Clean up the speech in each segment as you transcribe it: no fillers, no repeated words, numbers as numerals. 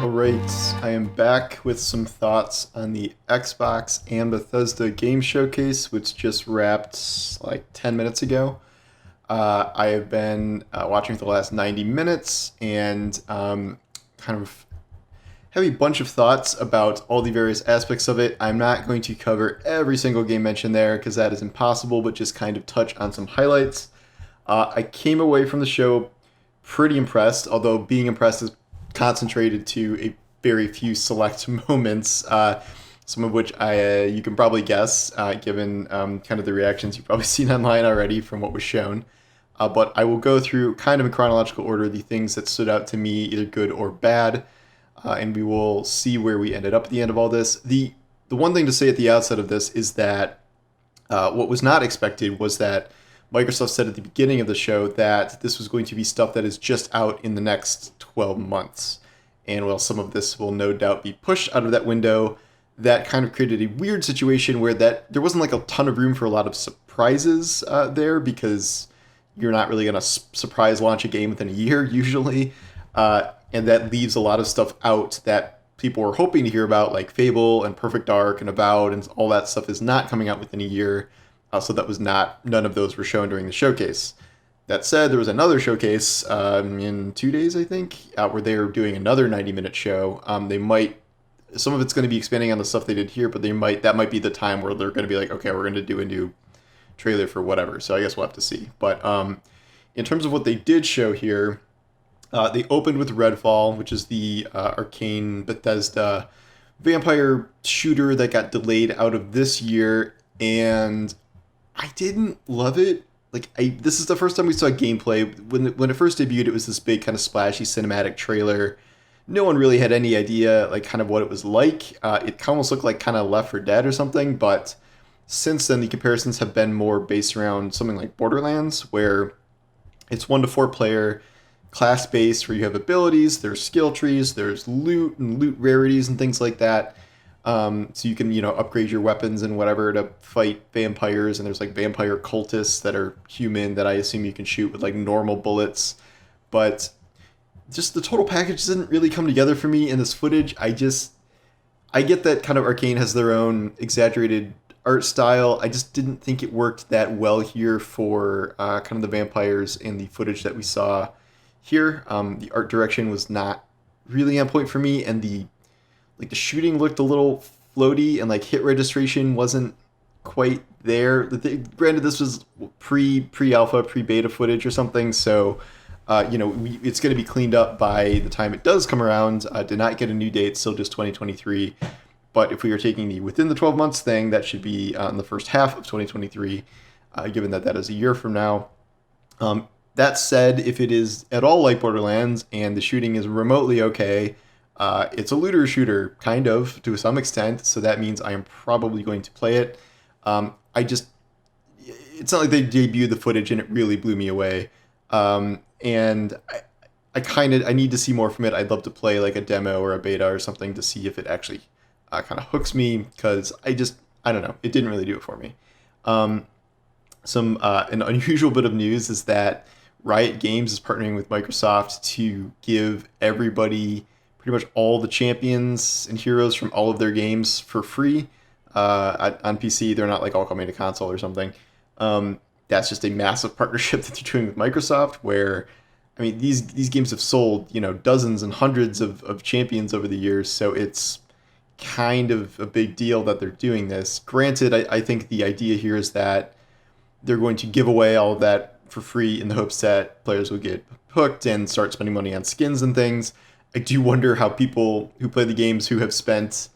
Alright, I am back with some thoughts on the Xbox and Bethesda Game Showcase, which just wrapped like 10 minutes ago. I have been watching for the last 90 minutes and kind of have a bunch of thoughts about all the various aspects of it. I'm not going to cover every single game mentioned there because that is impossible, but just kind of touch on some highlights. I came away from the show pretty impressed, although being impressed is concentrated to a very few select moments, some of which you can probably guess, given kind of the reactions you've probably seen online already from what was shown. But I will go through kind of in chronological order the things that stood out to me, either good or bad, and we will see where we ended up at the end of all this. The one thing to say at the outset of this is that what was not expected was that Microsoft said at the beginning of the show that this was going to be stuff that is just out in the next 12 months. And while some of this will no doubt be pushed out of that window, that kind of created a weird situation where there wasn't like a ton of room for a lot of surprises there, because you're not really going to surprise launch a game within a year usually. And that leaves a lot of stuff out that people were hoping to hear about, like Fable and Perfect Dark and Avowed, and all that stuff is not coming out within a year. So none of those were shown during the showcase. That said, there was another showcase in 2 days, I think, where they were doing another 90-minute show. Some of it's going to be expanding on the stuff they did here, but that might be the time where they're going to be like, okay, we're going to do a new trailer for whatever. So I guess we'll have to see. But in terms of what they did show here, they opened with Redfall, which is the Arcane Bethesda vampire shooter that got delayed out of this year, and I didn't love it. This is the first time we saw gameplay. When it first debuted, it was this big kind of splashy cinematic trailer. No one really had any idea like kind of what it was like. It almost looked like kind of Left 4 Dead or something, but since then the comparisons have been more based around something like Borderlands, where it's 1 to 4 player, class based, where you have abilities, there's skill trees, there's loot and loot rarities and things like that. So you can, upgrade your weapons and whatever to fight vampires, and there's like vampire cultists that are human that I assume you can shoot with like normal bullets. But just the total package didn't really come together for me in this footage. I get that kind of Arcane has their own exaggerated art style. I just didn't think it worked that well here for kind of the vampires and the footage that we saw here. The art direction was not really on point for me, and the shooting looked a little floaty, and like hit registration wasn't quite there. Granted, this was pre-alpha, pre-beta footage or something, so it's going to be cleaned up by the time it does come around. Did not get a new date, still just 2023. But if we are taking the within the 12 months thing, that should be in the first half of 2023, given that is a year from now. That said, if it is at all like Borderlands and the shooting is remotely okay, it's a looter shooter, kind of, to some extent, so that means I am probably going to play it. It's not like they debuted the footage and it really blew me away. And I need to see more from it. I'd love to play like a demo or a beta or something to see if it actually kind of hooks me, because I don't know, it didn't really do it for me. An unusual bit of news is that Riot Games is partnering with Microsoft to give everybody pretty much all the champions and heroes from all of their games for free on PC. They're not like all coming to console or something. That's just a massive partnership that they're doing with Microsoft, where, I mean, these games have sold, dozens and hundreds of champions over the years, so it's kind of a big deal that they're doing this. Granted, I think the idea here is that they're going to give away all of that for free in the hopes that players will get hooked and start spending money on skins and things. I do wonder how people who play the games who have spent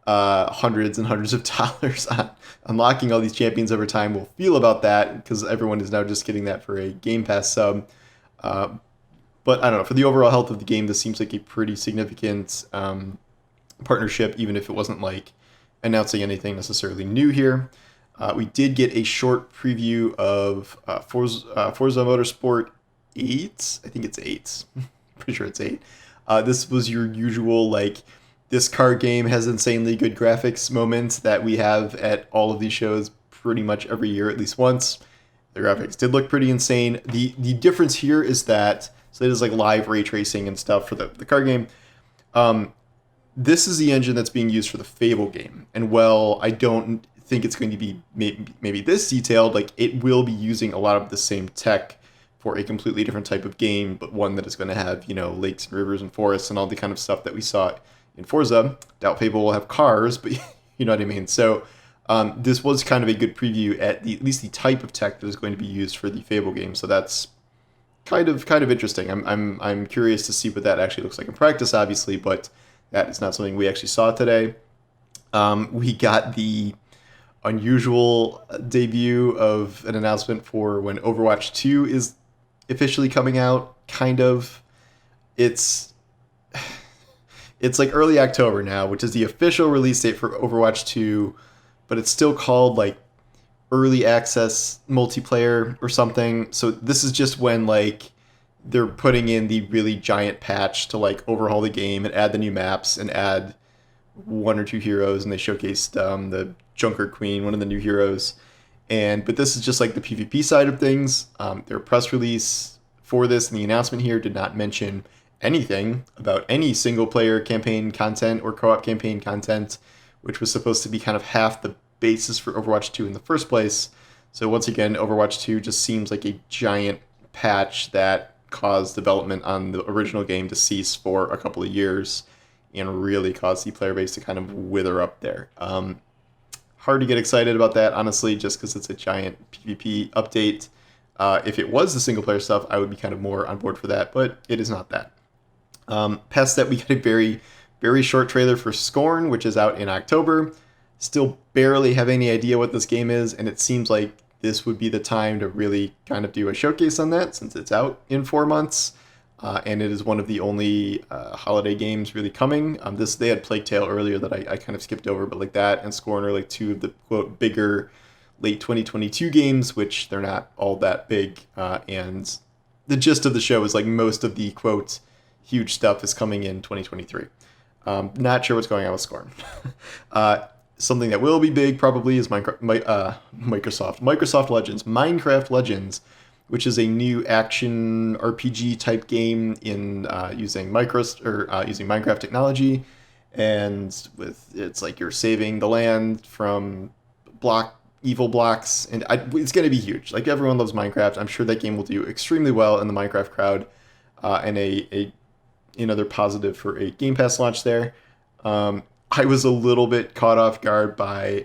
hundreds and hundreds of dollars on unlocking all these champions over time will feel about that, because everyone is now just getting that for a Game Pass sub. But I don't know, for the overall health of the game, this seems like a pretty significant partnership, even if it wasn't like announcing anything necessarily new here. We did get a short preview of Forza Motorsport 8. I think it's 8. Pretty sure it's 8. This was your usual, like, this car game has insanely good graphics moments that we have at all of these shows pretty much every year, at least once. The graphics did look pretty insane. The difference here is that, so it is like live ray tracing and stuff for the car game. this is the engine that's being used for the Fable game. And while I don't think it's going to be maybe this detailed, like it will be using a lot of the same tech for a completely different type of game, but one that is going to have, lakes and rivers and forests and all the kind of stuff that we saw in Forza. Doubt Fable will have cars, but you know what I mean. So this was kind of a good preview at least the type of tech that is going to be used for the Fable game. So that's kind of interesting. I'm curious to see what that actually looks like in practice, obviously, but that is not something we actually saw today. We got the unusual debut of an announcement for when Overwatch 2 is officially coming out. Kind of, it's it's like early October now, which is the official release date for Overwatch 2, but it's still called like early access multiplayer or something. So this is just when like they're putting in the really giant patch to like overhaul the game and add the new maps and add one or two heroes, and they showcased the Junker Queen, one of the new heroes. But this is just like the PvP side of things. Their press release for this and the announcement here did not mention anything about any single player campaign content or co-op campaign content, which was supposed to be kind of half the basis for Overwatch 2 in the first place. So once again, Overwatch 2 just seems like a giant patch that caused development on the original game to cease for a couple of years and really caused the player base to kind of wither up there. Hard to get excited about that, honestly, just because it's a giant PvP update. If it was the single player stuff, I would be kind of more on board for that, but it is not that. Past that, we got a very, very short trailer for Scorn, which is out in October. Still barely have any idea what this game is, and it seems like this would be the time to really kind of do a showcase on that since it's out in 4 months. And it is one of the only holiday games really coming. They had Plague Tale earlier that I kind of skipped over, but like that and Scorn are like two of the quote bigger late 2022 games, which they're not all that big. And the gist of the show is like most of the quote huge stuff is coming in 2023. Not sure what's going on with Scorn. Something that will be big probably is Microsoft Legends, Minecraft Legends, which is a new action RPG type game in using Minecraft technology, and it's like you're saving the land from evil blocks, and it's going to be huge. Like everyone loves Minecraft. I'm sure that game will do extremely well in the Minecraft crowd, and another positive for a Game Pass launch there. I was a little bit caught off guard by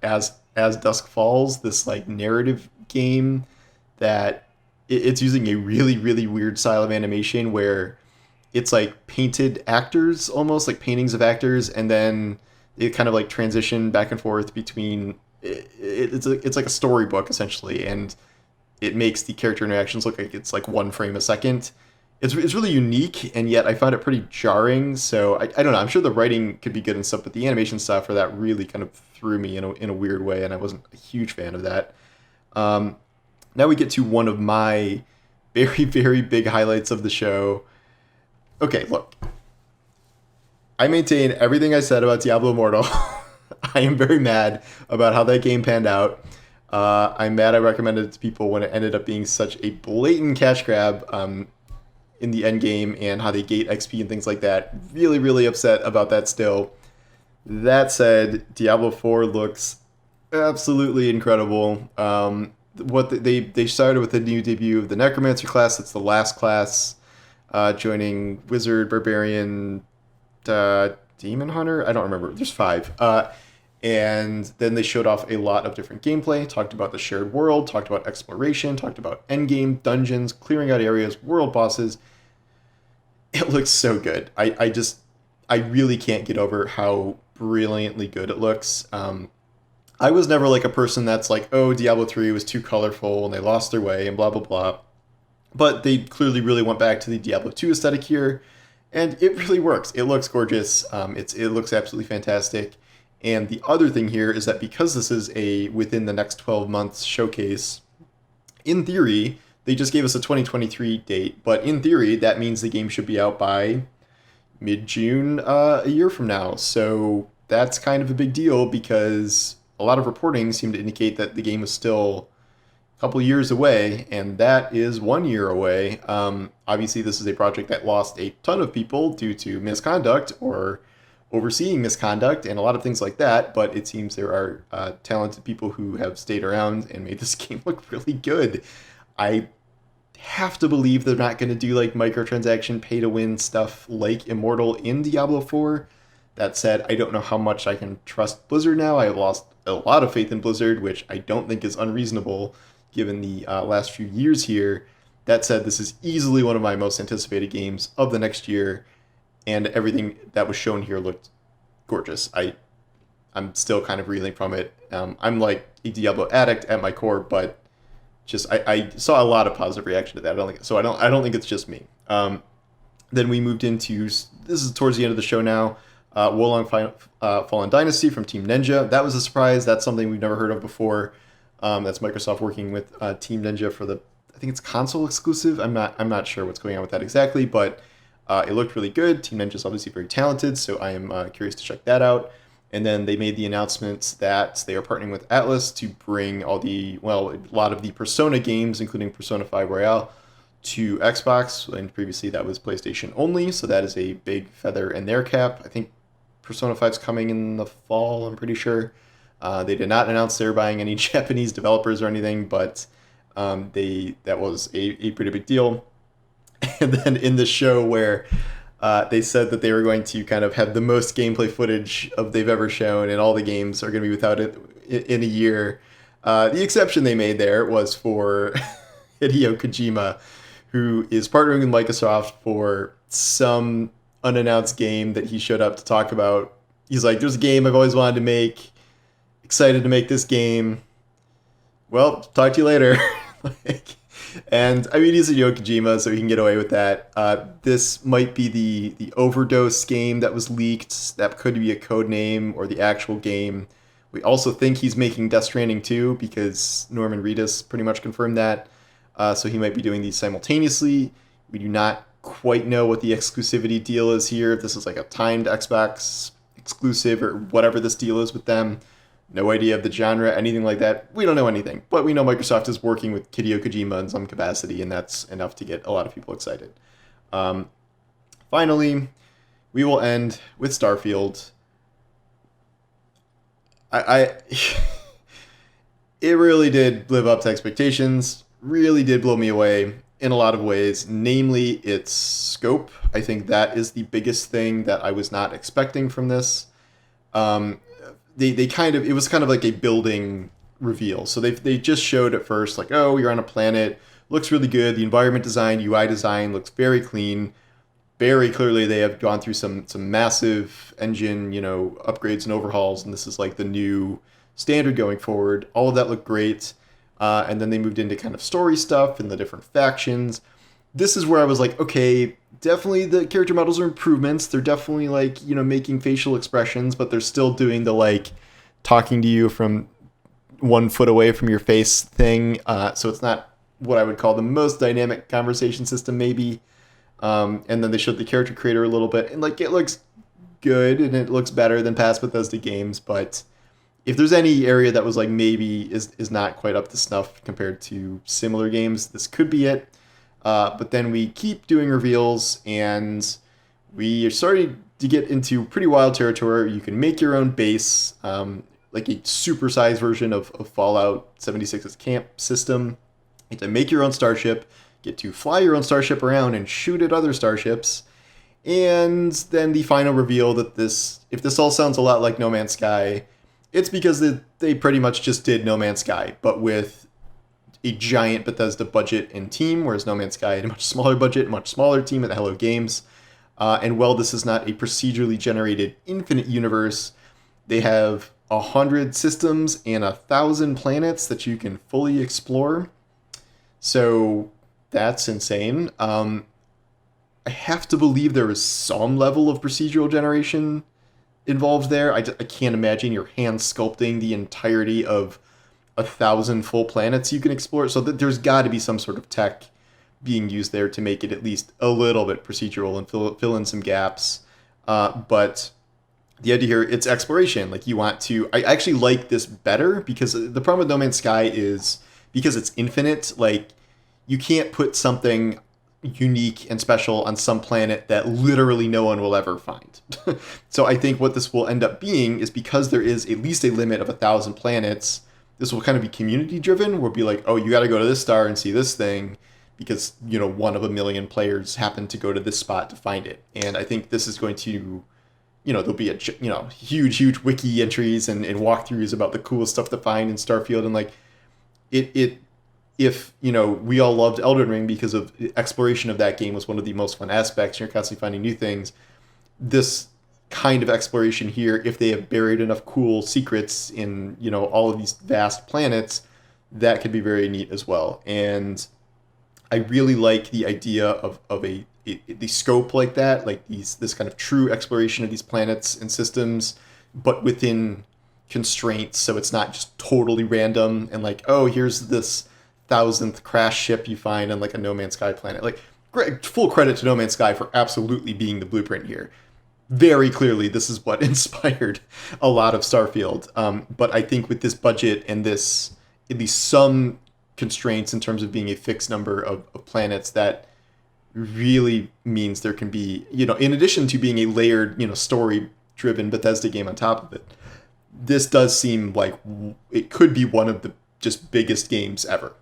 As Dusk Falls, this like narrative game that it's using a really, really weird style of animation where it's like painted actors, almost like paintings of actors, and then it kind of like transition back and forth between it's like a storybook essentially, and it makes the character interactions look like it's like one frame a second. It's really unique, and yet I found it pretty jarring. So I don't know. I'm sure the writing could be good and stuff, but the animation style for that really kind of threw me in a weird way, and I wasn't a huge fan of that. Now we get to one of my very, very big highlights of the show. Okay, look. I maintain everything I said about Diablo Immortal. I am very mad about how that game panned out. I'm mad I recommended it to people when it ended up being such a blatant cash grab in the end game and how they gate XP and things like that. Really, really upset about that still. That said, Diablo 4 looks absolutely incredible. They started with the new debut of the Necromancer class. It's the last class, joining Wizard, Barbarian, Demon Hunter. I don't remember. There's 5. And then they showed off a lot of different gameplay, talked about the shared world, talked about exploration, talked about endgame, dungeons, clearing out areas, world bosses. It looks so good. I really can't get over how brilliantly good it looks. I was never like a person that's like, oh, Diablo 3 was too colorful and they lost their way and blah, blah, blah. But they clearly really went back to the Diablo 2 aesthetic here, and it really works. It looks gorgeous. It looks absolutely fantastic. And the other thing here is that because this is a within the next 12 months showcase, in theory, they just gave us a 2023 date, but in theory, that means the game should be out by mid-June a year from now. So that's kind of a big deal because a lot of reporting seemed to indicate that the game was still a couple years away, and that is 1 year away. Obviously, this is a project that lost a ton of people due to misconduct or overseeing misconduct and a lot of things like that. But it seems there are talented people who have stayed around and made this game look really good. I have to believe they're not going to do like microtransaction pay to win stuff like Immortal in Diablo 4. That said, I don't know how much I can trust Blizzard now. I have lost a lot of faith in Blizzard, which I don't think is unreasonable given the last few years here. That said, this is easily one of my most anticipated games of the next year, and everything that was shown here looked gorgeous. I'm still kind of reeling from it. I'm like a Diablo addict at my core, but just I saw a lot of positive reaction to that. I don't think it's just me. Then we moved into, this is towards the end of the show now, Wolong Fallen Dynasty from Team Ninja. That was a surprise. That's something we've never heard of before. That's Microsoft working with Team Ninja for the, I think it's console exclusive. I'm not sure what's going on with that exactly, but it looked really good. Team Ninja is obviously very talented, so I am curious to check that out. And then they made the announcements that they are partnering with Atlas to bring a lot of the Persona games, including Persona 5 Royale, to Xbox. And previously that was PlayStation only, so that is a big feather in their cap. I think Persona 5 is coming in the fall, I'm pretty sure. They did not announce they were buying any Japanese developers or anything, but that was a pretty big deal. And then in the show where they said that they were going to kind of have the most gameplay footage they've ever shown, and all the games are going to be without it in a year. The exception they made there was for Hideo Kojima, who is partnering with Microsoft for some unannounced game that he showed up to talk about. He's like, there's a game I've always wanted to make. Excited to make this game. Well, talk to you later. And I mean, he's Hideo Kojima, so he can get away with that. This might be the Overdose game that was leaked. That could be a code name or the actual game. We also think he's making Death Stranding 2 because Norman Reedus pretty much confirmed that. So he might be doing these simultaneously. We do not quite know what the exclusivity deal is here. If this is like a timed Xbox exclusive or whatever this deal is with them. No idea of the genre, anything like that. We don't know anything. But we know Microsoft is working with Hideo Kojima in some capacity, and that's enough to get a lot of people excited. Finally, we will end with Starfield. It really did live up to expectations. Really did blow me away in a lot of ways, namely its scope. I think that is the biggest thing that I was not expecting from this. It was kind of like a building reveal. So they just showed at first like, oh, you're on a planet, looks really good. The environment design, UI design looks very clean. Very clearly they have gone through some massive engine, upgrades and overhauls, and this is like the new standard going forward. All of that looked great. And then they moved into kind of story stuff and the different factions. This is where I was like, okay, definitely the character models are improvements. They're definitely like, making facial expressions, but they're still doing the like talking to you from 1 foot away from your face thing. So it's not what I would call the most dynamic conversation system maybe. And then they showed the character creator a little bit, and like it looks good and it looks better than past Bethesda games, but if there's any area that was like maybe is not quite up to snuff compared to similar games, this could be it. But then we keep doing reveals, and we are starting to get into pretty wild territory. You can make your own base, like a supersized version of Fallout 76's camp system. You get to make your own starship, get to fly your own starship around and shoot at other starships. And then the final reveal that if this all sounds a lot like No Man's Sky, it's because they pretty much just did No Man's Sky, but with a giant Bethesda budget and team, whereas No Man's Sky had a much smaller budget, much smaller team at Hello Games. And while this is not a procedurally generated infinite universe, they have 100 systems and 1,000 planets that you can fully explore. So that's insane. I have to believe there is some level of procedural generation involved there. I can't imagine you're hand sculpting the entirety of 1,000 full planets you can explore. So there's got to be some sort of tech being used there to make it at least a little bit procedural and fill in some gaps. But the idea here, it's exploration. Like you want to, I actually like this better because the problem with No Man's Sky is because it's infinite, like you can't put something, unique and special on some planet that literally no one will ever find. So I think what this will end up being is, because there is at least a limit of 1,000 planets, this will kind of be community driven. We'll be like, oh, you got to go to this star and see this thing because, one of a million players happened to go to this spot to find it. And I think this is going to, there'll be huge wiki entries and walkthroughs about the cool stuff to find in Starfield. And like if we all loved Elden Ring because of exploration of that game was one of the most fun aspects, you're constantly finding new things. This kind of exploration here, if they have buried enough cool secrets in all of these vast planets, that could be very neat as well. And I really like the idea of the scope like that, like this kind of true exploration of these planets and systems, but within constraints, so it's not just totally random and like, oh, here's this 1,000th crash ship you find on like a No Man's Sky planet. Like, full credit to No Man's Sky for absolutely being the blueprint here. Very clearly, this is what inspired a lot of Starfield. But I think with this budget and this, at least some constraints in terms of being a fixed number of planets, that really means there can be, in addition to being a layered, story-driven Bethesda game on top of it, this does seem like it could be one of the just biggest games ever.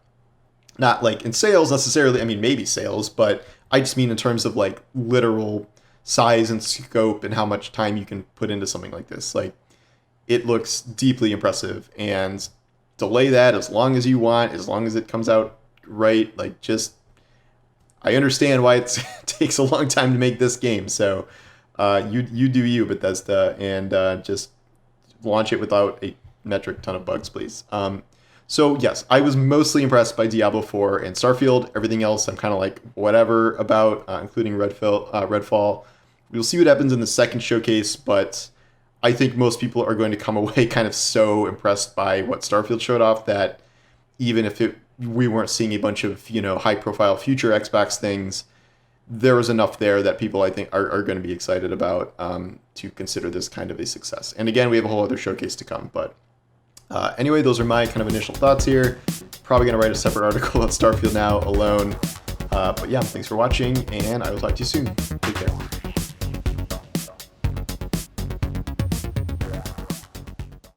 Not like in sales necessarily, I mean, maybe sales, but I just mean in terms of like literal size and scope and how much time you can put into something like this. Like, it looks deeply impressive, and delay that as long as you want, as long as it comes out right. Like, just, I understand why it takes a long time to make this game. So you do you, Bethesda, and just launch it without a metric ton of bugs, please. So yes, I was mostly impressed by Diablo IV and Starfield. Everything else I'm kind of like whatever about, including Redfall. We'll see what happens in the second showcase, but I think most people are going to come away kind of so impressed by what Starfield showed off that even if we weren't seeing a bunch of high-profile future Xbox things, there was enough there that people, I think, are going to be excited about to consider this kind of a success. And again, we have a whole other showcase to come, but anyway, those are my kind of initial thoughts here. Probably going to write a separate article about Starfield now alone. But yeah, thanks for watching, and I will talk to you soon. Take care.